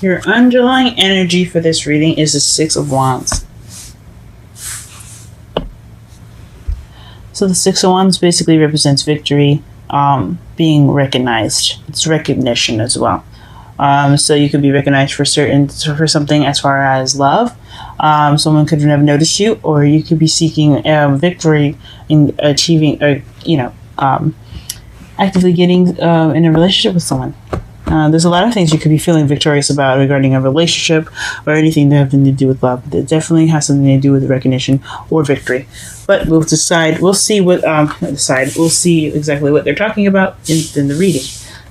Your underlying energy for this reading is the Six of Wands. So the Six of Wands basically represents victory, being recognized. It's recognition as well. So you could be recognized for something as far as love. Someone could have noticed you, or you could be seeking victory in achieving, or actively getting in a relationship with someone. There's a lot of things you could be feeling victorious about regarding a relationship or anything that have to do with love. It definitely has something to do with recognition or victory. But we'll decide. We'll see what We'll see exactly what they're talking about in the reading.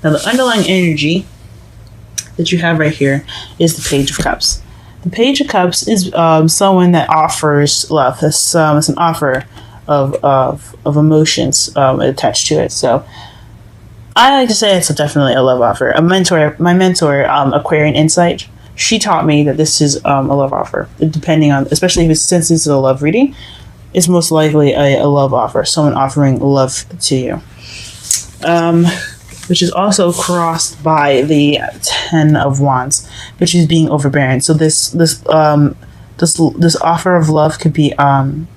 Now, the underlying energy that you have right here is the Page of Cups. The Page of Cups is someone that offers love. It's an offer of emotions attached to it. So I like to say it's definitely a love offer. My mentor, Aquarian Insight, she taught me that this is a love offer. Depending on, especially since this is a love reading, it's most likely a love offer. Someone offering love to you, which is also crossed by the Ten of Wands, which is being overbearing. So this offer of love could be kind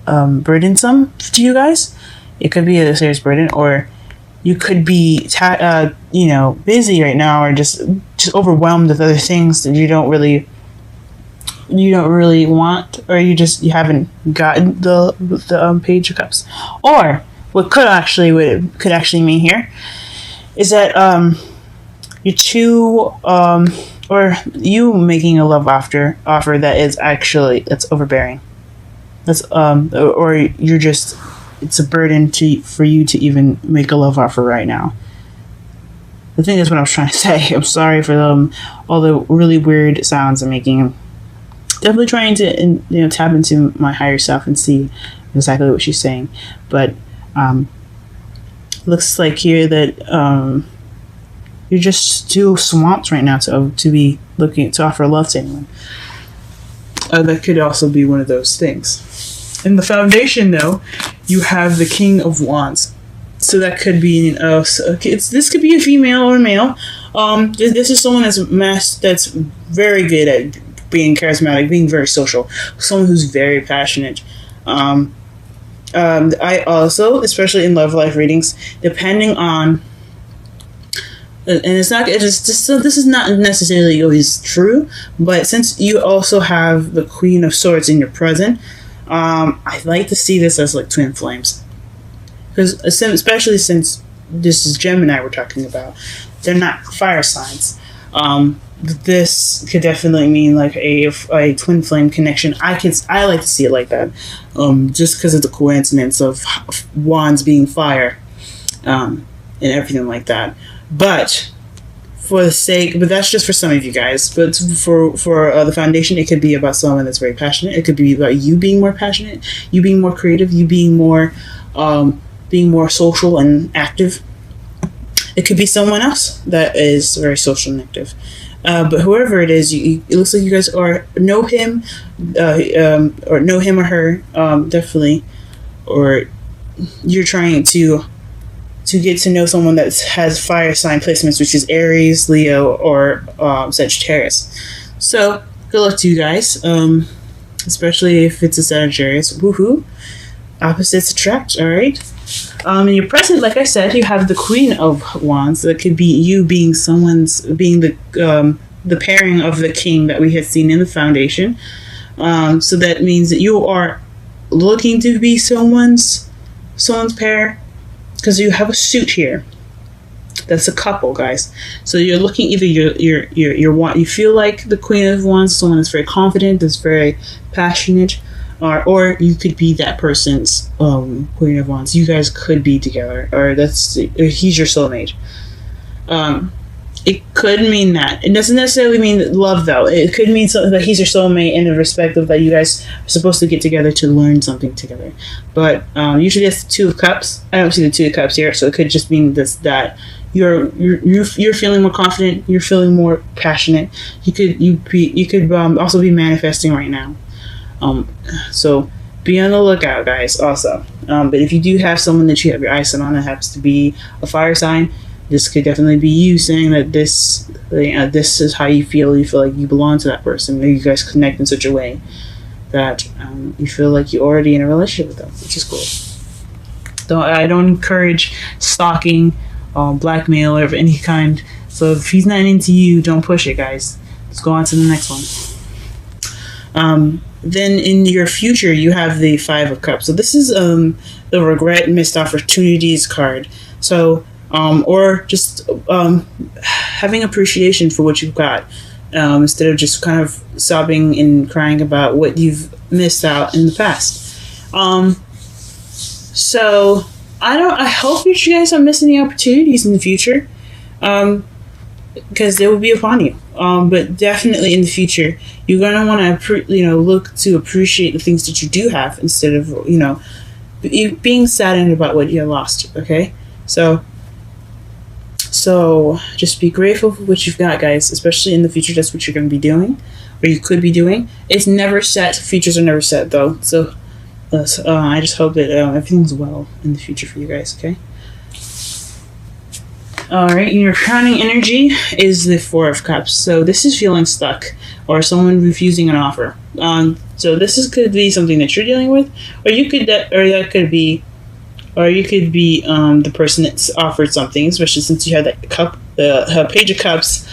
of burdensome to you guys. It could be a serious burden, or you could be, busy right now, or just overwhelmed with other things that you don't really want, or you haven't gotten the Page of Cups. Or what it could actually mean here is that you're too, or you making a love offer that's overbearing. That's or you're just. It's a burden for you to even make a love offer right now. I think that's what I was trying to say. I'm sorry for all the really weird sounds I'm making. I'm definitely trying to tap into my higher self and see exactly what she's saying. But looks like here that you're just too swamped right now to be looking to offer love to anyone. That could also be one of those things. In the foundation, though, you have the King of Wands. So that could be this could be a female or a male. This is someone that's very good at being charismatic, being very social. Someone who's very passionate. I also, especially in love life readings, depending on, and this is not necessarily always true, but since you also have the Queen of Swords in your present, I like to see this as like twin flames, because especially since this is Gemini we're talking about, they're not fire signs. This could definitely mean like a twin flame connection. I like to see it like that, just because of the coincidence of wands being fire, and everything like that. But that's just for some of you guys. But for the foundation, it could be about someone that's very passionate. It could be about you being more passionate, you being more creative, you being more social and active. It could be someone else that is very social and active. But whoever it is, it looks like you guys know him or her, definitely, or you're trying to get to know someone that has fire sign placements, which is Aries, Leo, or Sagittarius. So good luck to you guys, especially if it's a Sagittarius. Woohoo! Opposites attract. All right. In your present, like I said, you have the Queen of Wands. That could be you being the pairing of the King that we had seen in the foundation. So that means that you are looking to be someone's pair, because you have a suit here. That's a couple, guys. So you're looking, either you feel like the Queen of Wands, someone that's very confident, that's very passionate, or you could be that person's Queen of Wands. You guys could be together, or he's your soulmate. It could mean that. It doesn't necessarily mean love, though. It could mean something that he's your soulmate in the respect of that you guys are supposed to get together to learn something together. But usually that's the Two of Cups. I don't see the Two of Cups here, so it could just mean that you're feeling more confident. You're feeling more passionate. You could also be manifesting right now. So be on the lookout, guys. Also, but if you do have someone that you have your eyes set on that happens to be a fire sign, This could definitely be you saying that this is how you feel. You feel like you belong to that person. Maybe you guys connect in such a way that you feel like you're already in a relationship with them, which is cool. I don't encourage stalking, blackmail, or of any kind. So if he's not into you, don't push it, guys. Let's go on to the next one. Then in your future, you have the Five of Cups. So this is the regret, missed opportunities card. So or just having appreciation for what you've got, instead of just kind of sobbing and crying about what you've missed out in the past. So I hope you guys don't miss any opportunities in the future, because they will be upon you. But definitely in the future, you're gonna want to look to appreciate the things that you do have, instead of being saddened about what you lost. Okay, so just be grateful for what you've got, guys. Especially in the future, that's what you're going to be doing, or you could be doing. It's never set. Futures are never set, though. So I just hope that everything's well in the future for you guys. Okay. All right. Your crowning energy is the Four of Cups. So this is feeling stuck, or someone refusing an offer. So this could be something that you're dealing with, or you could could be the person that's offered something, especially since you had that the Page of Cups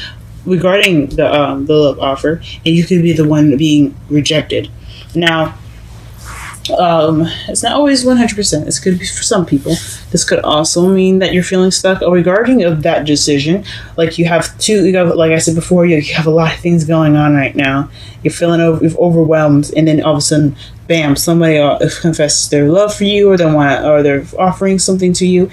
regarding the love offer, and you could be the one being rejected. Now, it's not always 100%. This could be for some people. This could also mean that you're feeling stuck regarding of that decision. Like like I said before, you have a lot of things going on right now. You're feeling overwhelmed, and then all of a sudden, bam! Somebody confesses their love for you, or they're offering something to you,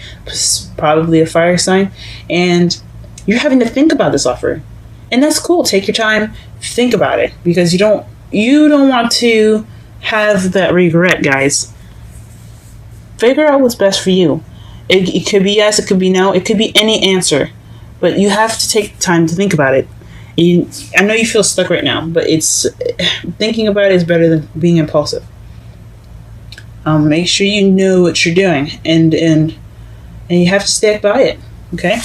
probably a fire sign, and you're having to think about this offer, and that's cool. Take your time, think about it, because you don't want to have that regret, guys. Figure out what's best for you. It could be yes, it could be no, it could be any answer, but you have to take time to think about it. I know you feel stuck right now, but thinking about it is better than being impulsive. Make sure you know what you're doing, and you have to stick by it. Okay.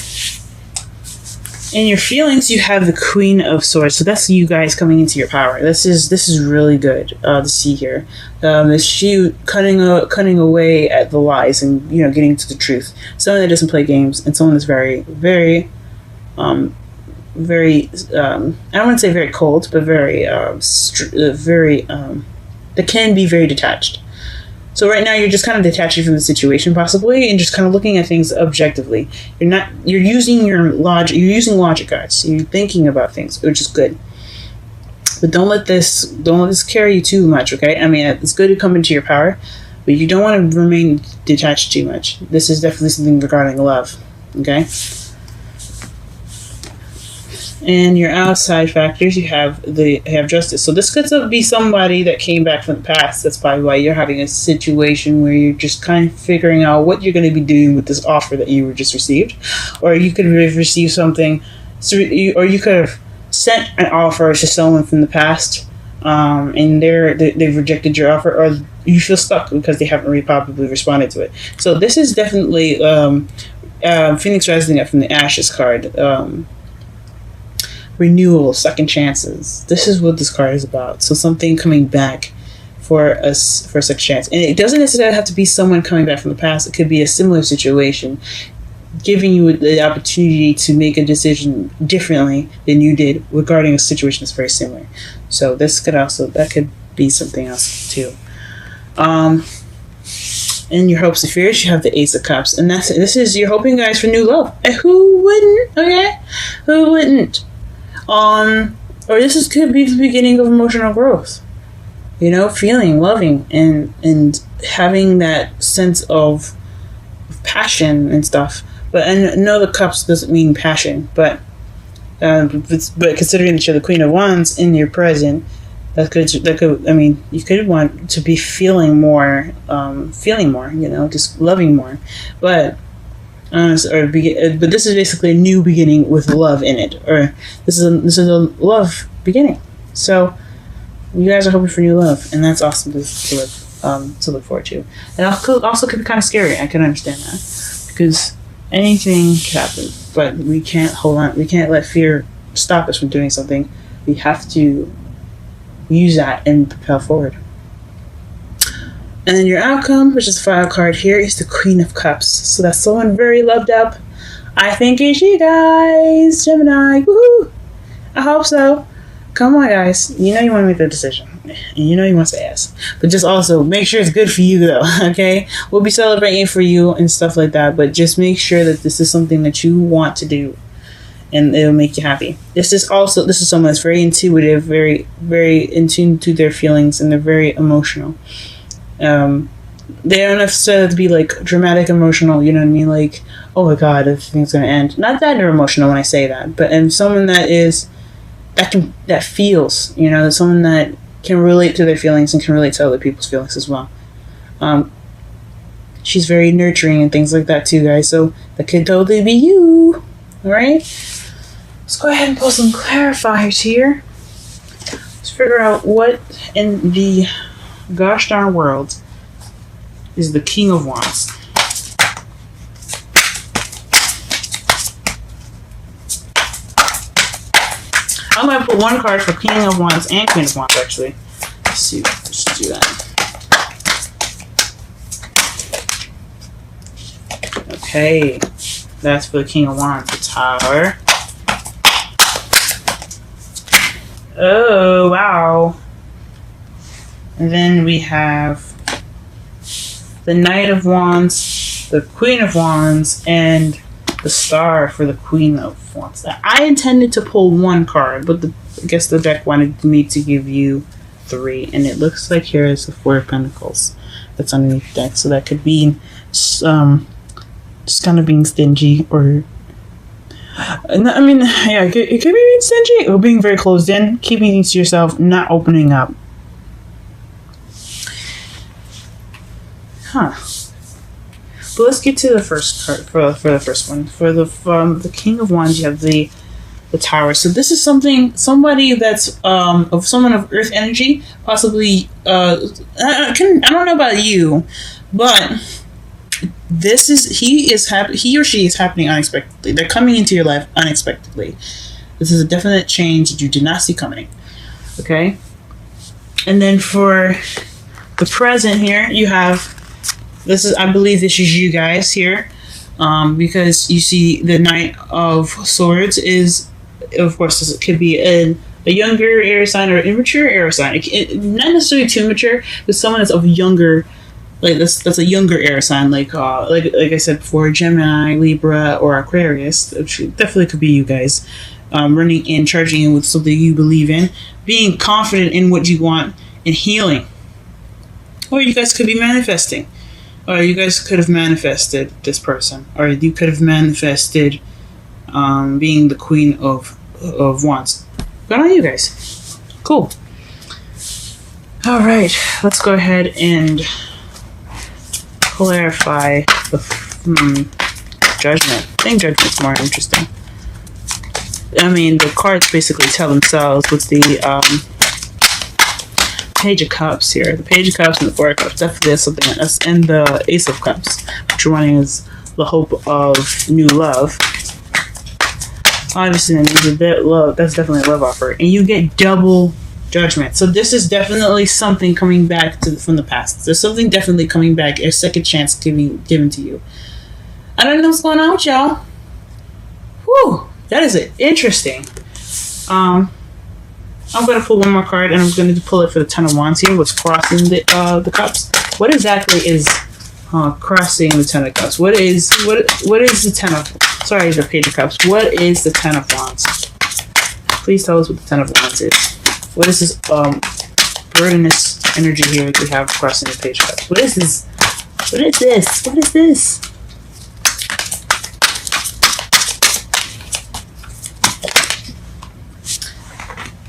In your feelings, you have the Queen of Swords. So that's you guys coming into your power. This is really good to see here. It's you cutting away at the lies and getting to the truth. Someone that doesn't play games, and someone that's very, very, very. I don't want to say very cold, but very, that can be very detached. So right now you're just kind of detaching from the situation possibly, and just kind of looking at things objectively. You're using your logic. You're using logic, guys. So you're thinking about things, which is good. But don't let this carry you too much. Okay. I mean, it's good to come into your power, but you don't want to remain detached too much. This is definitely something regarding love. Okay. And your outside factors, you have Justice. So this could be somebody that came back from the past. That's probably why you're having a situation where you're just kind of figuring out what you're going to be doing with this offer that you just received. Or you could have received something, or you could have sent an offer to someone from the past, and they've rejected your offer, or you feel stuck because they haven't probably responded to it. So this is definitely Phoenix rising up from the Ashes card. Renewal, second chances. This is what this card is about. So something coming back for a second chance. And it doesn't necessarily have to be someone coming back from the past. It could be a similar situation, giving you the opportunity to make a decision differently than you did regarding a situation that's very similar. So that could be something else too. In your hopes and fears, you have the Ace of Cups. And this is you're hoping, guys, for new love. And who wouldn't? Okay? Who wouldn't? Or this could be the beginning of emotional growth. Feeling, loving, and having that sense of passion and stuff. But I know the cups doesn't mean passion, but considering that you're the Queen of Wands in your present, that could you could want to be feeling more, just loving more, but. But this is basically a new beginning with love in it, or this is a love beginning. So you guys are hoping for new love, and that's awesome to look forward to. And also could be kind of scary. I can understand that, because anything could happen. but we can't hold on. We can't let fear stop us from doing something. We have to use that and propel forward. And then your outcome, which is the final card here, is the Queen of Cups. So that's someone very loved up. I think it's you guys, Gemini. Woohoo! I hope so. Come on, guys. You know you want to make the decision. And you know you want to say yes. But just also make sure it's good for you, though, okay? We'll be celebrating for you and stuff like that, but just make sure that this is something that you want to do and it'll make you happy. This is someone that's very intuitive, very, very in tune to their feelings, and they're very emotional. They don't necessarily be like dramatic emotional, you know what I mean? Like, oh my God, everything's going to end. Not that they're emotional when I say that, but and someone that feels, you know, someone that can relate to their feelings and can relate to other people's feelings as well. She's very nurturing and things like that too, guys. So that could totally be you. All right. Let's go ahead and pull some clarifiers here. Let's figure out what in the gosh darn world is the King of Wands. I'm going to put one card for King of Wands and Queen of Wands, actually. Let's see. Let's do that. Okay. That's for the King of Wands, the Tower. Oh, wow. And then we have the Knight of Wands, the Queen of Wands, and the Star for the Queen of Wands. I intended to pull one card, but I guess the deck wanted me to give you 3, and it looks like here is the 4 of Pentacles that's underneath the deck. So that could be just kind of being stingy, or I mean, yeah, it could be being stingy or being very closed in, keeping things to yourself, not opening up. Huh. But let's get to the first card for the first one. For the King of Wands, you have the Tower. So this is somebody that's someone of Earth energy, possibly. I don't know about you, but he or she is happening unexpectedly. They're coming into your life unexpectedly. This is a definite change that you did not see coming. Okay, and then for the present here, you have. I believe this is you guys here, because you see the Knight of Swords is, of course, it could be a younger air sign or immature air sign. Not necessarily too mature, but someone that's of younger, like that's a younger air sign, like I said before, Gemini, Libra, or Aquarius. Which definitely could be you guys, running in, charging in with something you believe in, being confident in what you want, and healing. Or you guys could be manifesting. Or you guys could have manifested this person. Or you could have manifested being the Queen of Wands. Good on you guys. Cool. Alright, let's go ahead and clarify the Judgment. I think Judgment's more interesting. I mean, the cards basically tell themselves with the Page of Cups here. The Page of Cups and the 4 of Cups. Definitely is something like this. And the Ace of Cups, which you're wanting is the hope of new love. Obviously, that means a bit love. That's definitely a love offer. And you get double Judgment. So this is definitely something coming back from the past. There's something definitely coming back. A second chance given to you. I don't know what's going on with y'all. Whew. That is it. Interesting. I'm going to pull one more card, and I'm going to pull it for the Ten of Wands here. What's crossing the cups? What exactly is crossing the Ten of Cups? What is the Ten of... Sorry, the Page of Cups. What is the Ten of Wands? Please tell us what the Ten of Wands is. What is this burdenous energy here that we have crossing the Page of Cups? What is this? What is this? What is this?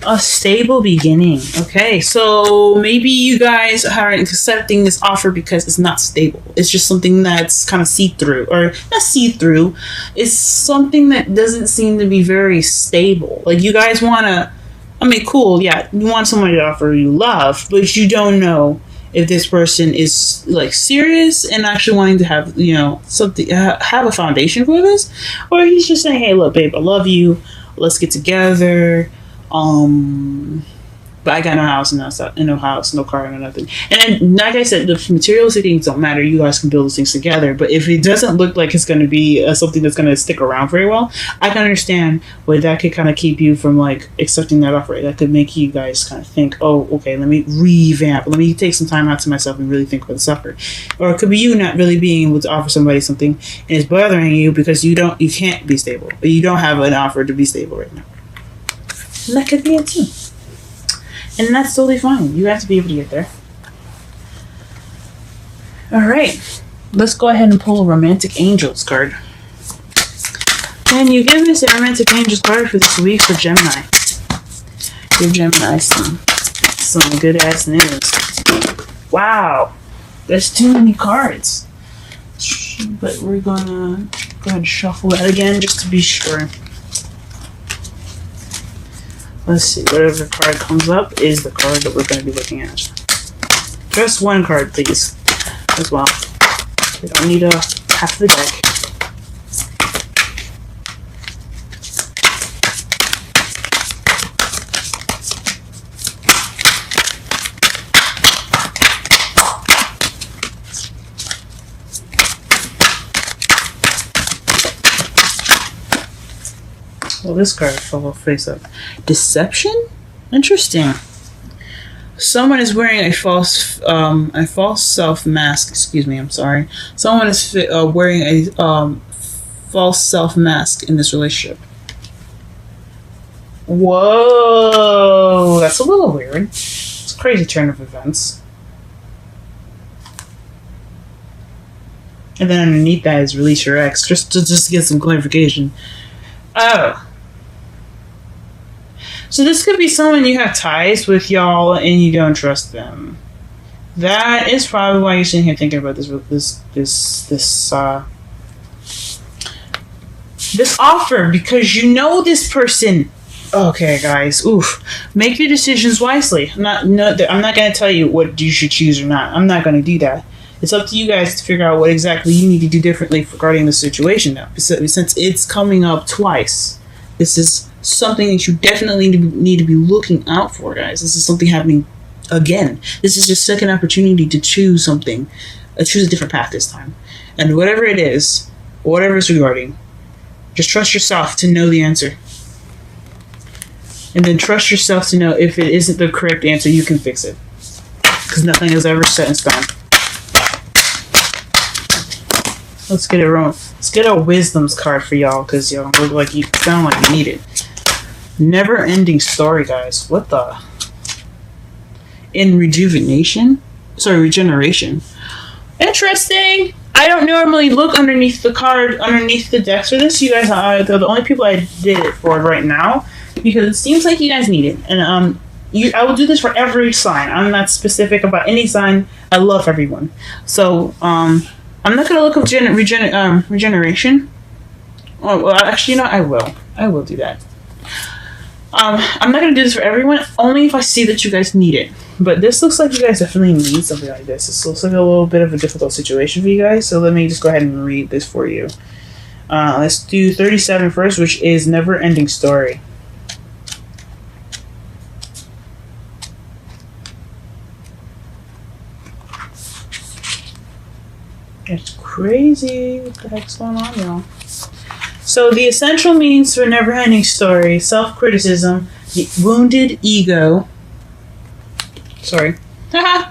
A stable beginning. Okay, so maybe you guys are accepting this offer because it's not stable. It's just something that's kind of see-through, or not see-through. It's something that doesn't seem to be very stable. Like, you guys want to, I mean, cool, yeah, you want somebody to offer you love, but you don't know if this person is like serious and actually wanting to have, you know, something, have a foundation for this, or he's just saying, hey, look, babe, I love you, let's get together, but I got no house and no house, no car, no nothing. And then, like I said, the materialistic things don't matter. You guys can build those things together. But if it doesn't look like it's going to be something that's going to stick around very well, I can understand why that could kind of keep you from like accepting that offer. That could make you guys kind of think, oh, okay, let me revamp. Let me take some time out to myself and really think about the offer. Or it could be you not really being able to offer somebody something and it's bothering you because you can't be stable. Or you don't have an offer to be stable right now. And that could be it too. And that's totally fine. You have to be able to get there. Alright. Let's go ahead and pull a Romantic Angels card. Can you give us a Romantic Angels card for this week for Gemini? Give Gemini some good ass news. Wow. There's too many cards. But we're gonna go ahead and shuffle that again just to be sure. Let's see, whatever card comes up is the card that we're going to be looking at. Just one card, please, as well. We don't need half the deck. Well, this card fell face up. Deception? Interesting. Someone is wearing a false self mask. Excuse me, I'm sorry. Someone is wearing a false self mask in this relationship. Whoa, that's a little weird. It's a crazy turn of events. And then underneath that is release your ex, just to get some clarification. Oh. So this could be someone you have ties with, y'all, and you don't trust them. That is probably why you're sitting here thinking about this offer, because you know this person. Okay, guys. Oof. Make your decisions wisely. I'm not going to tell you what you should choose or not. I'm not going to do that. It's up to you guys to figure out what exactly you need to do differently regarding the situation now. Since it's coming up twice, this is something that you definitely need to be looking out for, guys. This is something happening again. This is your second opportunity to choose something. Choose a different path this time. And whatever it is, whatever it's regarding, just trust yourself to know the answer. And then trust yourself to know if it isn't the correct answer, you can fix it. Because nothing is ever set in stone. Let's get it wrong. Let's get a wisdom's card for y'all, because y'all look like you sound like you need it. Never-ending story, guys. What the? In rejuvenation? Sorry, regeneration. Interesting. I don't normally look underneath the card, underneath the decks for this. You guys are the only people I did it for right now, because it seems like you guys need it. And I will do this for every sign. I'm not specific about any sign. I love everyone. So, I'm not going to look up regeneration. Oh, well, actually, you know, I will. I will do that. I'm not going to do this for everyone, only if I see that you guys need it. But this looks like you guys definitely need something like this. This looks like a little bit of a difficult situation for you guys, so let me just go ahead and read this for you. Let's do 37 first, which is Never-Ending Story. It's crazy. What the heck's going on, y'all? So the essential meanings for Never-Ending Story: self-criticism, the wounded ego. Sorry. The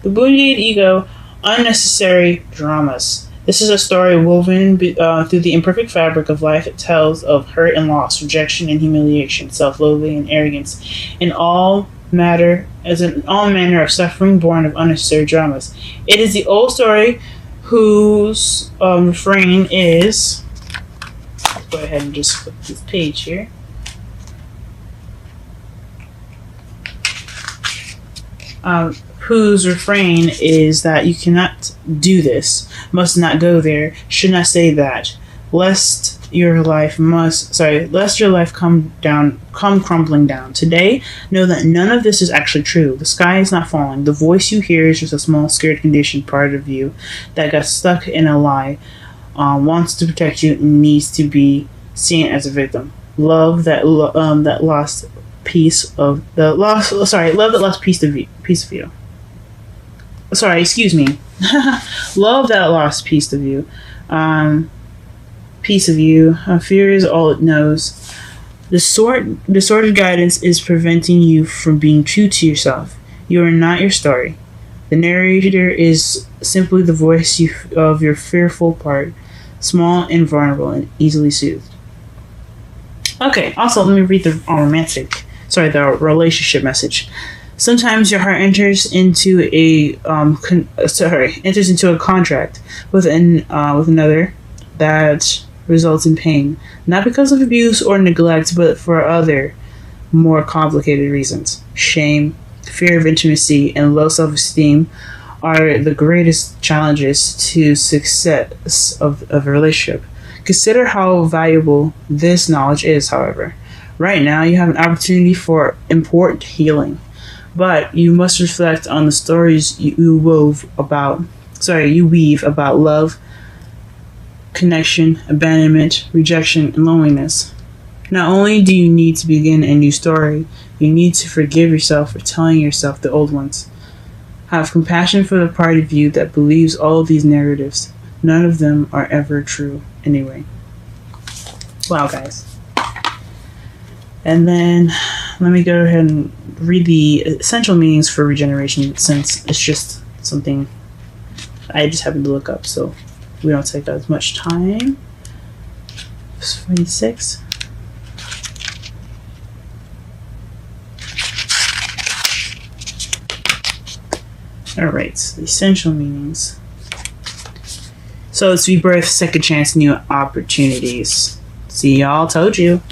wounded ego, unnecessary dramas. This is a story woven through the imperfect fabric of life. It tells of hurt and loss, rejection and humiliation, self-loathing and arrogance, and all manner of suffering born of unnecessary dramas. It is the old story whose refrain is, let's go ahead and just flip this page here. Whose refrain is that you cannot do this, must not go there, should not say that, lest lest your life come crumbling down. Today, know that none of this is actually true. The sky is not falling. The voice you hear is just a small, scared, conditioned part of you that got stuck in a lie, wants to protect you, and needs to be seen as a victim. Love that lost piece of the lost. Sorry, love that lost piece of you. Sorry, excuse me. Love that lost piece of you. Piece of you. Fear is all it knows. Distorted guidance is preventing you from being true to yourself. You are not your story. The narrator is simply the voice of your fearful part, small and vulnerable and easily soothed. Okay, also let me read the relationship message. Sometimes your heart enters into a contract with another that results in pain, not because of abuse or neglect, but for other, more complicated reasons. Shame, fear of intimacy, and low self-esteem are the greatest challenges to success of a relationship. Consider how valuable this knowledge is, however. Right now, you have an opportunity for important healing, but you must reflect on the stories you weave about love, connection, abandonment, rejection, and loneliness. Not only do you need to begin a new story, you need to forgive yourself for telling yourself the old ones. Have compassion for the part of you that believes all of these narratives. None of them are ever true anyway. Wow, guys. And then let me go ahead and read the essential meanings for regeneration, since it's just something I just happened to look up, so we don't take as much time. 26. Alright, so the essential meanings. So it's rebirth, second chance, new opportunities. See, y'all, told you.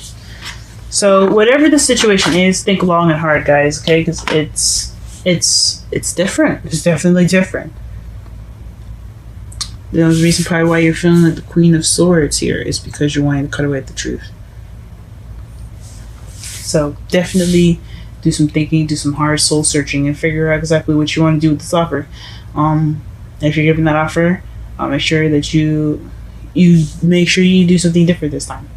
So whatever the situation is, think long and hard, guys, okay? Because it's different. It's definitely different. The reason probably why you're feeling like the Queen of Swords here is because you're wanting to cut away at the truth. So definitely do some thinking, do some hard soul searching, and figure out exactly what you want to do with this offer. If you're giving that offer, make sure that you make sure you do something different this time.